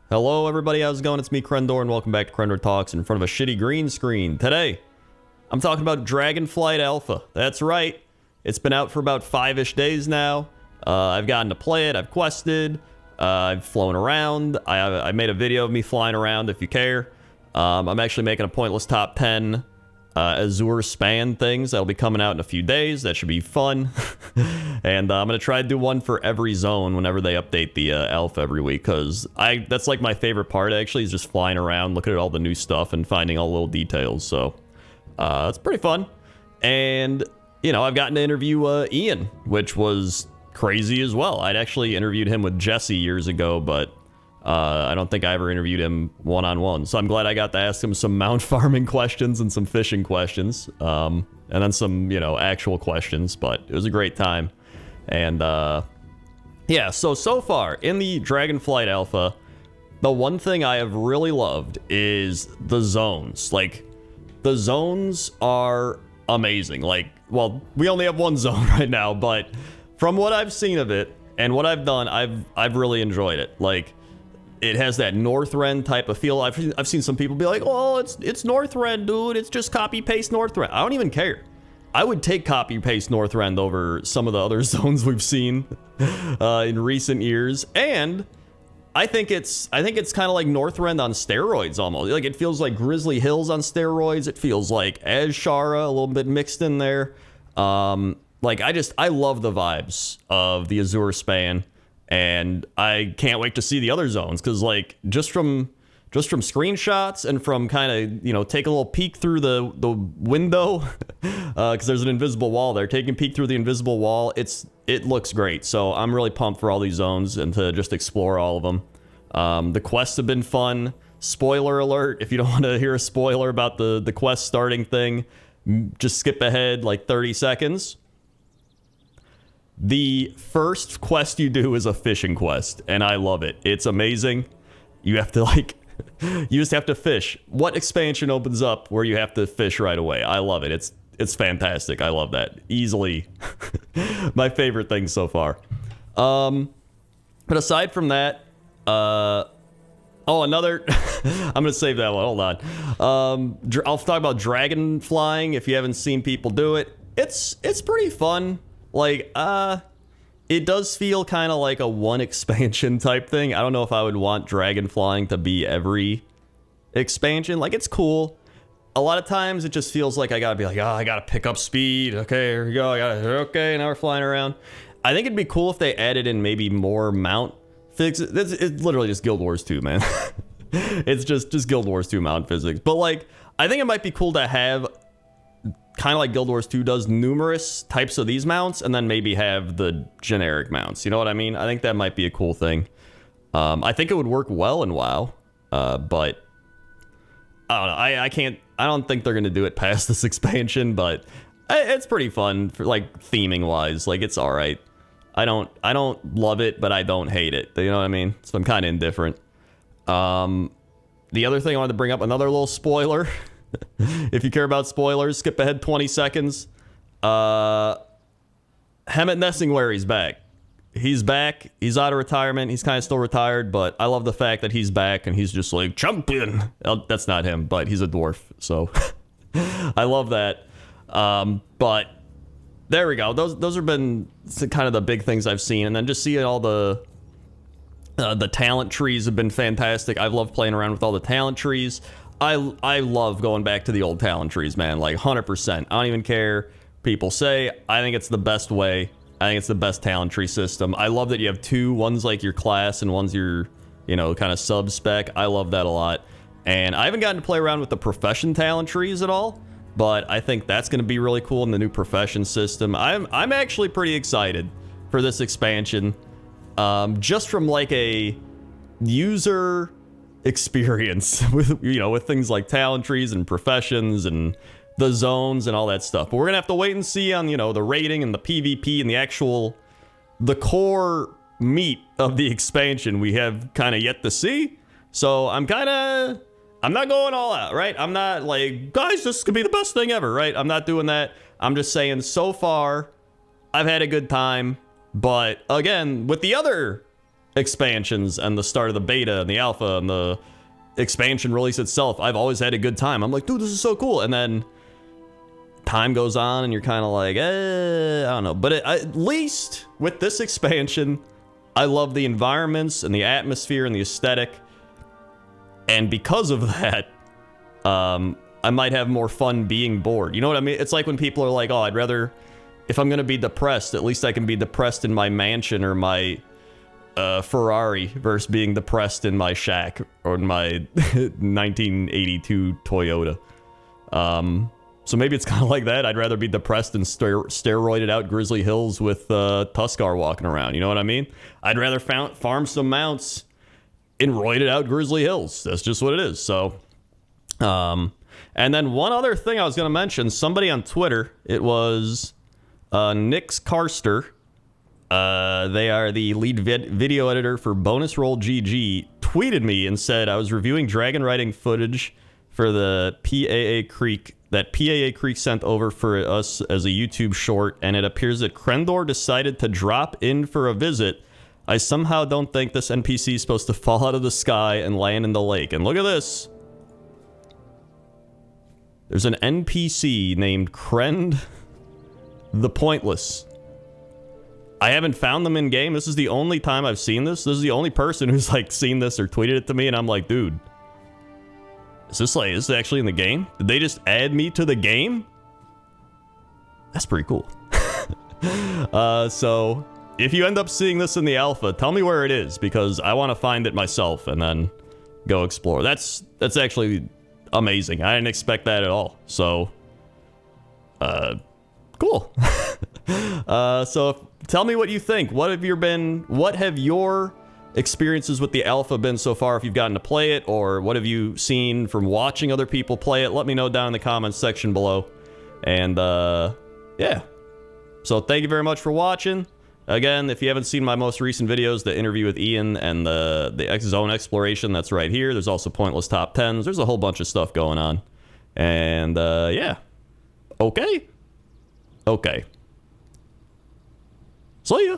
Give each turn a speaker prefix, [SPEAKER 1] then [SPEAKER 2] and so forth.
[SPEAKER 1] Hello everybody, how's it going? It's me, Crendor, and welcome back to Crendor Talks in front of a shitty green screen. Today, I'm talking about Dragonflight Alpha. That's right, it's been out for about 5-ish days now. I've gotten to play it, I've quested, I've flown around. I made a video of me flying around if you care. I'm actually making a pointless top 10 Azure span things that'll be coming out in a few days. That should be fun. And I'm gonna try to do one for every zone whenever they update the alpha every week, because that's like my favorite part actually, is just flying around, looking at all the new stuff and finding all the little details. So it's pretty fun. And you know, I've gotten to interview Ian, which was crazy as well. I'd actually interviewed him with Jesse years ago, but I don't think I ever interviewed him one-on-one. So I'm glad I got to ask him some mount farming questions and some fishing questions. And then some, you know, actual questions, but it was a great time. And yeah, so far in the Dragonflight Alpha, the one thing I have really loved is the zones. Like, the zones are amazing. Like, well, we only have one zone right now, but from what I've seen of it and what I've done, I've really enjoyed it. Like, it has that Northrend type of feel. I've seen some people be like, "Oh, it's Northrend, dude. It's just copy paste Northrend." I don't even care. I would take copy paste Northrend over some of the other zones we've seen in recent years, and I think it's kind of like Northrend on steroids almost. Like, it feels like Grizzly Hills on steroids. It feels like Azshara a little bit mixed in there. Like, I love the vibes of the Azure span. And I can't wait to see the other zones, because like just from screenshots and from kind of, you know, take a little peek through the window, because there's an invisible wall there. Taking a peek through the invisible wall, it looks great. So I'm really pumped for all these zones and to just explore all of them. The quests have been fun. Spoiler alert: if you don't want to hear a spoiler about the quest starting thing, just skip ahead like 30 seconds. The first quest you do is a fishing quest, and I love it. It's amazing. You have to, like, you just have to fish. What expansion opens up where you have to fish right away? I love it. It's fantastic. I love that. Easily my favorite thing so far. But aside from that, another I'm gonna save that one. Hold on. I'll talk about dragon flying. If you haven't seen people do it, it's pretty fun. Like, it does feel kind of like a one expansion type thing. I don't know if I would want dragon flying to be every expansion. Like, it's cool. A lot of times it just feels like I gotta be like, oh, I gotta pick up speed. Okay, here we go. Okay, now we're flying around. I think it'd be cool if they added in maybe more mount physics. It's literally just Guild Wars 2, man. It's just Guild Wars 2 mount physics. But like, I think it might be cool to have, kind of like Guild Wars 2 does, numerous types of these mounts, and then maybe have the generic mounts. You know what I mean? I think that might be a cool thing. I think it would work well in WoW, but I don't know. I don't think they're gonna do it past this expansion, but it's pretty fun for, like, theming wise. Like, it's all right. I don't love it, but I don't hate it. You know what I mean? So I'm kind of indifferent. The other thing I wanted to bring up, another little spoiler. If you care about spoilers, skip ahead 20 seconds. Hemet Nessingwary's back. He's back. He's out of retirement. He's kind of still retired, but I love the fact that he's back and he's just like, champion. That's not him, but he's a dwarf, so I love that. But there we go. Those have been kind of the big things I've seen, and then just seeing all the talent trees have been fantastic. I've loved playing around with all the talent trees. I love going back to the old talent trees, man. Like, 100%. I don't even care. People say, I think it's the best way. I think it's the best talent tree system. I love that you have two. One's like your class and one's your, you know, kind of sub-spec. I love that a lot. And I haven't gotten to play around with the profession talent trees at all, but I think that's going to be really cool in the new profession system. I'm actually pretty excited for this expansion. Just from like a user experience with, you know, with things like talent trees and professions and the zones and all that stuff. But we're gonna have to wait and see on, you know, the rating and the PvP and the core meat of the expansion we have kind of yet to see. So I'm not going all out, right? I'm not like, guys, this could be the best thing ever, right? I'm not doing that. I'm just saying, so far I've had a good time. But again, with the other expansions and the start of the beta and the alpha and the expansion release itself, I've always had a good time. I'm like, dude, this is so cool. And then time goes on and you're kind of like, I don't know. But at least with this expansion, I love the environments and the atmosphere and the aesthetic. And because of that, I might have more fun being bored. You know what I mean? It's like when people are like, oh, I'd rather, if I'm going to be depressed, at least I can be depressed in my mansion or my Ferrari versus being depressed in my shack or in my 1982 Toyota. So maybe it's kind of like that. I'd rather be depressed in steroided out Grizzly Hills with Tuskar walking around. You know what I mean? I'd rather farm some mounts in roided out Grizzly Hills. That's just what it is. So, and then one other thing I was going to mention, somebody on Twitter, it was Nix Karster. They are the lead video editor for Bonus Roll GG, tweeted me and said I was reviewing dragon riding footage for the PAA Creek that PAA Creek sent over for us as a YouTube short, and it appears that Crendor decided to drop in for a visit. I somehow don't think this NPC is supposed to fall out of the sky and land in the lake. And look at this. There's an NPC named Crend the Pointless. I haven't found them in game. This is the only time I've seen this. This is the only person who's like seen this or tweeted it to me, and I'm like, dude, is this actually in the game? Did they just add me to the game? That's pretty cool. So if you end up seeing this in the alpha, tell me where it is, because I want to find it myself and then go explore. That's actually amazing. I didn't expect that at all. So, cool. So tell me what you think. What have your experiences with the alpha been so far, if you've gotten to play it, or what have you seen from watching other people play it? Let me know down in the comments section below. And yeah, so thank you very much for watching. Again, if you haven't seen my most recent videos, the interview with Ian and the X-Zone exploration, that's right here. There's also pointless top 10s. There's a whole bunch of stuff going on. And yeah, okay. See ya.